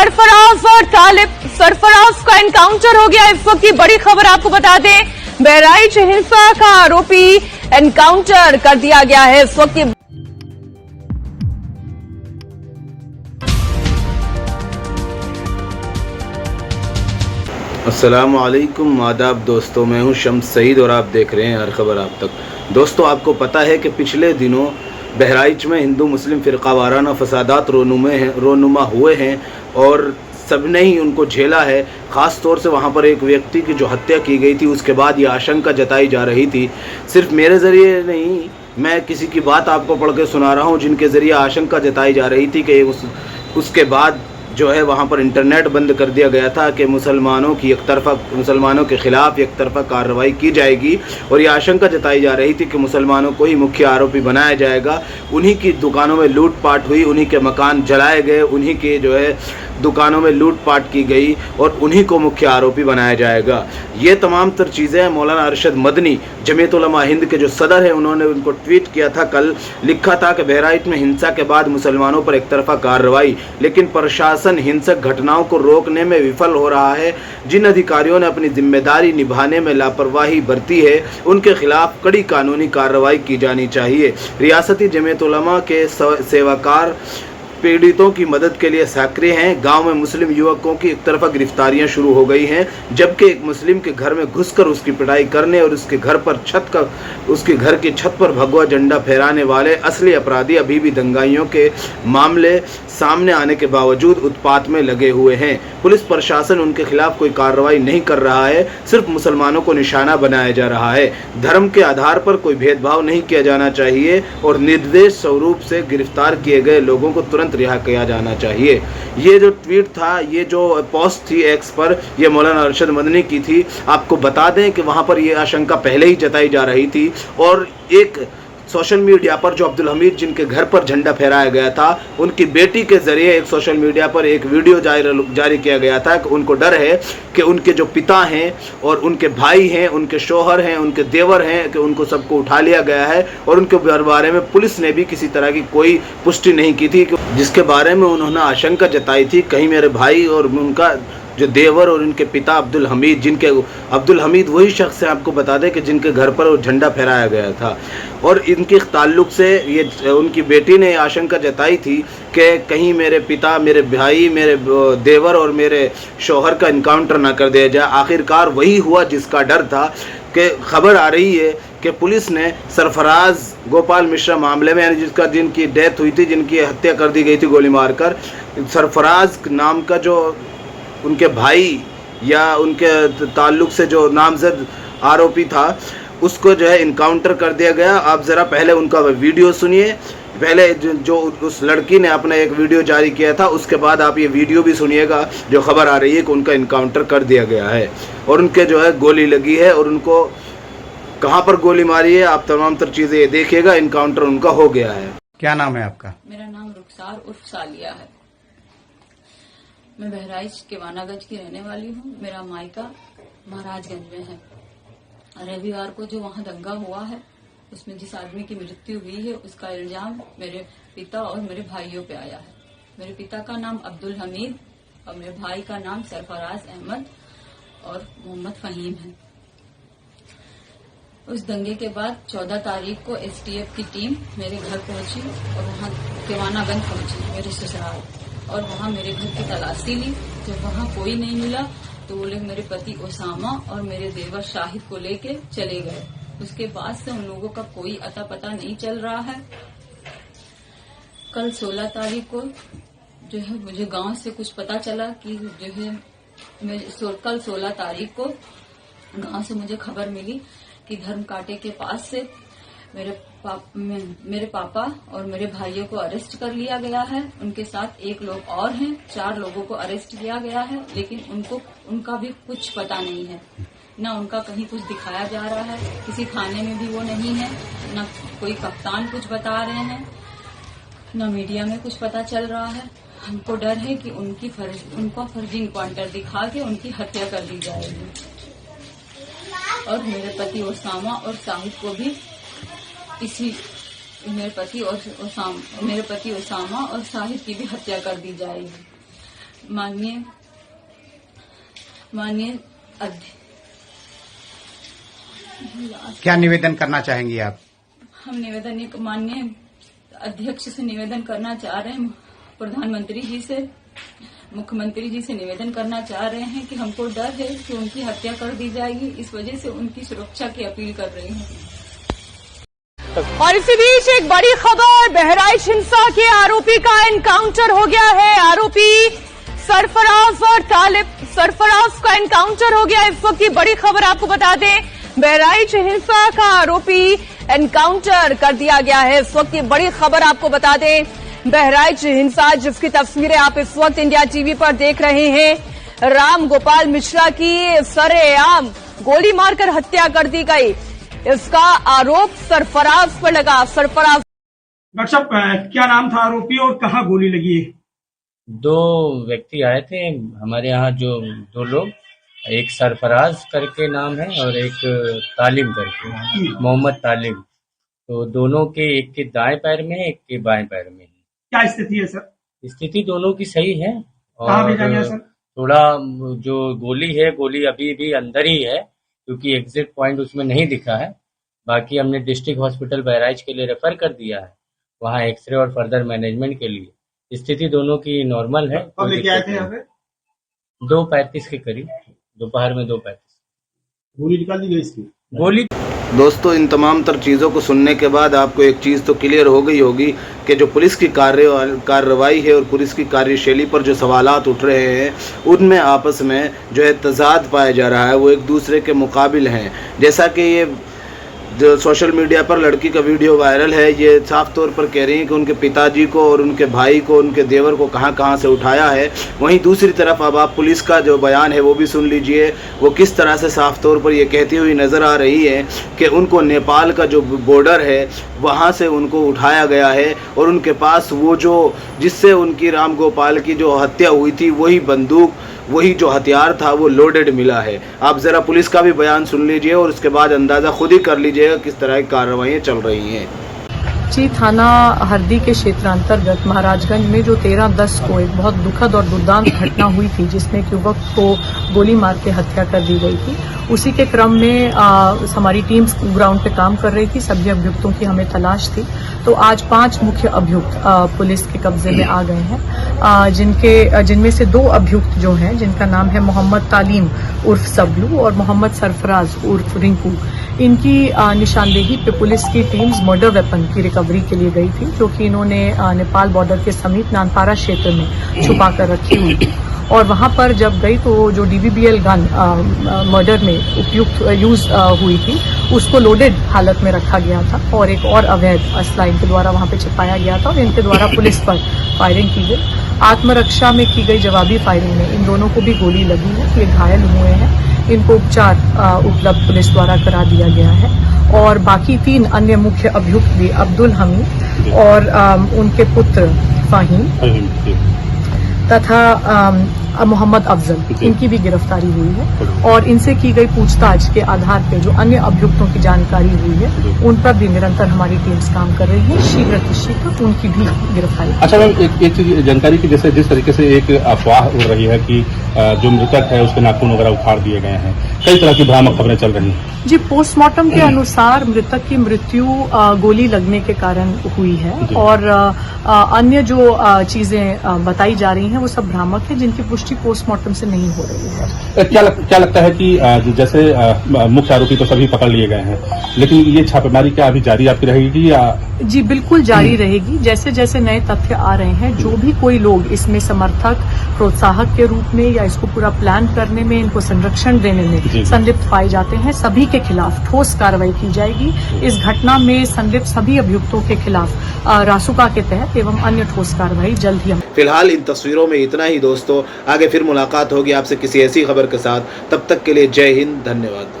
सरफराज और तालिब सरफराज का एनकाउंटर हो गया। इस वक्त की बड़ी खबर आपको बता दें, बहराइच हिंसा का आरोपी एनकाउंटर कर दिया गया है। इस वक्त की अस्सलाम वालेकुम, आदाब दोस्तों, मैं हूं शम्स सईद और आप देख रहे हैं हर खबर आप तक। दोस्तों, आपको पता है कि पिछले दिनों बहराइच में हिंदू मुस्लिम फ़िरका वाराना फसादात रोनुमा हुए हैं और सबने ही उनको झेला है। ख़ास तौर से वहाँ पर एक व्यक्ति की जो हत्या की गई थी, उसके बाद ये आशंका जताई जा रही थी। सिर्फ मेरे ज़रिए नहीं, मैं किसी की बात आपको पढ़ के सुना रहा हूँ जिनके ज़रिए आशंका जताई जा रही थी कि उसके बाद जो है वहाँ पर इंटरनेट बंद कर दिया गया था कि मुसलमानों के ख़िलाफ़ एक तरफ़ा कार्रवाई की जाएगी और ये आशंका जताई जा रही थी कि मुसलमानों को ही मुख्य आरोपी बनाया जाएगा। उन्हीं की दुकानों में लूटपाट हुई, उन्हीं के मकान जलाए गए, उन्हीं के जो है दुकानों में लूटपाट की गई और उन्हीं को मुख्य आरोपी बनाया जाएगा। ये तमाम तर चीज़ें मौलाना अरशद मदनी जमीयत उलमा हिंद के जो सदर हैं, उन्होंने उनको ट्वीट किया था, कल लिखा था कि बहराइच में हिंसा के बाद मुसलमानों पर एक तरफ़ा कार्रवाई, लेकिन प्रशासन हिंसक घटनाओं को रोकने में विफल हो रहा है। जिन अधिकारियों ने अपनी जिम्मेदारी निभाने में लापरवाही बरती है, उनके खिलाफ कड़ी कानूनी कार्रवाई की जानी चाहिए। रियासती जमीयत उलमा के सेवाकार पीड़ितों की मदद के लिए सक्रिय हैं। गांव में मुस्लिम युवकों की एक तरफा गिरफ्तारियां शुरू हो गई हैं, जबकि एक मुस्लिम के घर में घुसकर उसकी पिटाई करने और उसके घर की छत पर भगवा झंडा फहराने वाले असली अपराधी अभी भी दंगाइयों के मामले सामने आने के बावजूद उत्पात में लगे हुए हैं। पुलिस प्रशासन उनके खिलाफ कोई कार्रवाई नहीं कर रहा है, सिर्फ मुसलमानों को निशाना बनाया जा रहा है। धर्म के आधार पर कोई भेदभाव नहीं किया जाना चाहिए और निर्देश स्वरूप से गिरफ्तार किए गए लोगों को तुरंत रिहा किया जाना चाहिए। ये जो ट्वीट था, ये जो पोस्ट थी एक्स पर, ये मौलाना अरशद मदनी की थी। आपको बता दें कि वहाँ पर ये आशंका पहले ही जताई जा रही थी और एक सोशल मीडिया पर जो अब्दुल हमीद जिनके घर पर झंडा फहराया गया था, उनकी बेटी के ज़रिए एक सोशल मीडिया पर एक वीडियो जारी किया गया था कि उनको डर है कि उनके जो पिता हैं और उनके भाई हैं, उनके शोहर हैं, उनके देवर हैं, कि उनको सबको उठा लिया गया है और उनके बारे में पुलिस ने भी किसी तरह की कोई पुष्टि नहीं की थी, जिसके बारे में उन्होंने आशंका जताई थी कहीं मेरे भाई और उनका जो देवर और उनके पिता अब्दुल हमीद वही शख्स है, आपको बता दें कि जिनके घर पर वो झंडा फहराया गया था। और इनके ताल्लुक से ये उनकी बेटी ने आशंका जताई थी कि कहीं मेरे पिता, मेरे भाई, मेरे देवर और मेरे शौहर का इनकाउंटर ना कर दिया जाए। आखिरकार वही हुआ जिसका डर था। कि खबर आ रही है कि पुलिस ने सरफराज गोपाल मिश्रा मामले में, यानी जिनकी डेथ हुई थी, जिनकी हत्या कर दी गई थी गोली मारकर, सरफराज नाम का जो उनके भाई या उनके ताल्लुक से जो नामजद आरोपी था, उसको जो है इनकाउंटर कर दिया गया। आप ज़रा पहले उनका वीडियो सुनिए। पहले जो उस लड़की ने अपना एक वीडियो जारी किया था, उसके बाद आप ये वीडियो भी सुनिएगा जो खबर आ रही है कि उनका इनकाउंटर कर दिया गया है और उनके जो है गोली लगी है और उनको कहाँ पर गोली मारी है, आप तमाम तर चीज़ें ये देखिएगा। इनकाउंटर उनका हो गया है। क्या नाम है आपका? मेरा नाम रुखसार उर्फ सालिया है। मैं बहराइच के वानागंज की रहने वाली हूँ। मेरा मायका महाराजगंज में है। रविवार को जो वहाँ दंगा हुआ है, उसमें जिस आदमी की मृत्यु हुई है, उसका इल्जाम मेरे पिता और मेरे भाइयों पे आया है। मेरे पिता का नाम अब्दुल हमीद और मेरे भाई का नाम सरफराज अहमद और मोहम्मद फहीम है। उस दंगे के बाद 14 तारीख को एसटीएफ की टीम मेरे घर पहुंची और वहाँ केवानागंज पहुंची, मेरे ससुराल, और वहाँ मेरे घर की तलाशी ली। जब वहाँ कोई नहीं मिला तो वो लोग मेरे पति ओसामा और मेरे देवर शाहिद को लेके चले गए। उसके बाद से उन लोगों का कोई अता पता नहीं चल रहा है। कल 16 तारीख को जो है मुझे गांव से कुछ पता चला कि जो है कल 16 तारीख को गांव से मुझे खबर मिली कि धर्म कांटे के पास से मेरे पापा और मेरे भाइयों को अरेस्ट कर लिया गया है। उनके साथ एक लोग और हैं, 4 लोगों को अरेस्ट किया गया है, लेकिन उनका भी कुछ पता नहीं है। न उनका कहीं कुछ दिखाया जा रहा है, किसी थाने में भी वो नहीं है, न कोई कप्तान कुछ बता रहे हैं, न मीडिया में कुछ पता चल रहा है। हमको डर है कि उनका फर्जी इनकाउंटर दिखा के उनकी हत्या कर दी जाएगी और मेरे पति ओसामा और शाहिद को भी मेरे पति ओसामा और शाहिद की भी हत्या कर दी जाएगी। माननीय क्या निवेदन करना चाहेंगी आप? हम निवेदन माननीय अध्यक्ष से निवेदन करना चाह रहे हैं, प्रधानमंत्री जी से, मुख्यमंत्री जी से निवेदन करना चाह रहे हैं कि हमको डर है कि उनकी हत्या कर दी जाएगी, इस वजह से उनकी सुरक्षा की अपील कर रही हैं। और इसी बीच एक बड़ी खबर, बहराइच हिंसा के आरोपी का एनकाउंटर हो गया है। आरोपी सरफराज और तालिब, सरफराज का एनकाउंटर हो गया। इस वक्त की बड़ी खबर आपको बता दें, बहराइच हिंसा का आरोपी एनकाउंटर कर दिया गया है। इस वक्त की बड़ी खबर आपको बता दें, बहराइच हिंसा जिसकी तस्वीरें आप इस वक्त इंडिया टीवी पर देख रहे हैं। राम गोपाल मिश्रा की सरेआम गोली मारकर हत्या कर दी गई, इसका आरोप सरफराज पर लगा। सरफराज डॉक्टर साहब, क्या नाम था आरोपी और कहाँ गोली लगी है? दो व्यक्ति आए थे हमारे यहाँ, जो दो लोग, एक सरफराज करके नाम है और एक तालिम करके, मोहम्मद तालिम। तो दोनों के, एक के दाएं पैर में है, एक के बाएं पैर में है। क्या स्थिति है सर? स्थिति दोनों की सही है। कहाँ भेजा गया सर? थोड़ा जो गोली है, गोली अभी भी अंदर ही है क्योंकि एग्जिट पॉइंट उसमें नहीं दिखा है। बाकी हमने डिस्ट्रिक्ट हॉस्पिटल बहराइच के लिए रेफर कर दिया है, वहाँ एक्सरे और फर्दर मैनेजमेंट के लिए। स्थिति दोनों की नॉर्मल है। कब लेके आए थे यहाँ पे? 2:35 के करीब, दोपहर में 2:35। गोली निकाल दी गई इसकी? गोली। दोस्तों, इन तमाम तर चीज़ों को सुनने के बाद आपको एक चीज़ तो क्लियर हो गई होगी कि जो पुलिस की कार्रवाई है और पुलिस की कार्यशैली पर जो सवालात उठ रहे हैं, उनमें आपस में जो है तजाद पाया जा रहा है, वो एक दूसरे के मुकाबिल हैं। जैसा कि ये जो सोशल मीडिया पर लड़की का वीडियो वायरल है, ये साफ तौर पर कह रही हैं कि उनके पिताजी को और उनके भाई को, उनके देवर को कहां कहां से उठाया है। वहीं दूसरी तरफ अब आप पुलिस का जो बयान है वो भी सुन लीजिए, वो किस तरह से साफ तौर पर ये कहती हुई नज़र आ रही है कि उनको नेपाल का जो बॉर्डर है वहां से उनको उठाया गया है और उनके पास वो जो जिससे उनकी राम गोपाल की जो हत्या हुई थी, वही बंदूक, वही जो हथियार था वो लोडेड मिला है। आप ज़रा पुलिस का भी बयान सुन लीजिए और उसके बाद अंदाज़ा खुद ही कर लीजिएगा किस तरह की कार्रवाइयाँ चल रही हैं। जी, थाना हरदी के क्षेत्र अंतर्गत महाराजगंज में जो 13/10 को एक बहुत दुखद और दुर्दांत घटना हुई थी, जिसमें एक युवक को गोली मार के हत्या कर दी गई थी, उसी के क्रम में हमारी टीम ग्राउंड पे काम कर रही थी। सभी अभियुक्तों की हमें तलाश थी, तो आज 5 मुख्य अभियुक्त पुलिस के कब्जे में आ गए हैं, जिनमें से 2 अभियुक्त जो हैं, जिनका नाम है मोहम्मद तालीम उर्फ सबलू और मोहम्मद सरफराज उर्फ रिंकू। इनकी निशानदेही पे पुलिस की टीम्स मर्डर वेपन की रिकवरी के लिए गई थी, जो कि इन्होंने नेपाल बॉर्डर के समीप नानपारा क्षेत्र में छुपा कर रखी हुई थी। और वहां पर जब गई तो जो DBBL गन मर्डर में उपयुक्त यूज हुई थी, उसको लोडेड हालत में रखा गया था और एक और अवैध असला इनके द्वारा वहां पे छिपाया गया था और इनके द्वारा पुलिस पर फायरिंग की गई। आत्मरक्षा में की गई जवाबी फायरिंग में इन दोनों को भी गोली लगी है, ये घायल हुए हैं। इनको उपचार उपलब्ध पुलिस द्वारा करा दिया गया है और बाकी 3 अन्य मुख्य अभियुक्त भी अब्दुल हमीद और उनके पुत्र फाहीम तथा मोहम्मद अफजल, इनकी भी गिरफ्तारी हुई है और इनसे की गई पूछताछ के आधार पर जो अन्य अभियुक्तों की जानकारी हुई है, उन पर भी निरंतर हमारी टीम्स काम कर रही है। शीघ्र की शीघ्र उनकी भी गिरफ्तारी। अच्छा मैम, एक चीज जानकारी की, जैसे जिस तरीके से एक अफवाह उड़ रही है कि जो मृतक है उसके नाखून वगैरह उखाड़ दिए गए हैं, कई तरह की भ्रामक खबरें चल रही हैं। जी, पोस्टमार्टम के अनुसार मृतक की मृत्यु गोली लगने के कारण हुई है और अन्य जो चीजें बताई जा रही हैं वो सब भ्रामक है, जिनकी पुष्टि पोस्टमार्टम से नहीं हो रही है। क्या लगता है कि जैसे मुख्य आरोपी तो सभी पकड़ लिए गए हैं, लेकिन ये छापेमारी क्या अभी जारी आपकी रहेगी या? जी, बिल्कुल जारी रहेगी। जैसे जैसे नए तथ्य आ रहे हैं, जो भी कोई लोग इसमें समर्थक, प्रोत्साहक के रूप में या इसको पूरा प्लान करने में, इनको संरक्षण देने में संलिप्त पाए जाते हैं, सभी के खिलाफ ठोस कार्रवाई की जाएगी। इस घटना में संलिप्त सभी अभियुक्तों के खिलाफ रासुका के तहत एवं अन्य ठोस कार्रवाई जल्द ही। फिलहाल इन तस्वीरों में इतना ही दोस्तों, आगे फिर मुलाकात होगी आपसे किसी ऐसी खबर के साथ। तब तक के लिए जय हिंद, धन्यवाद।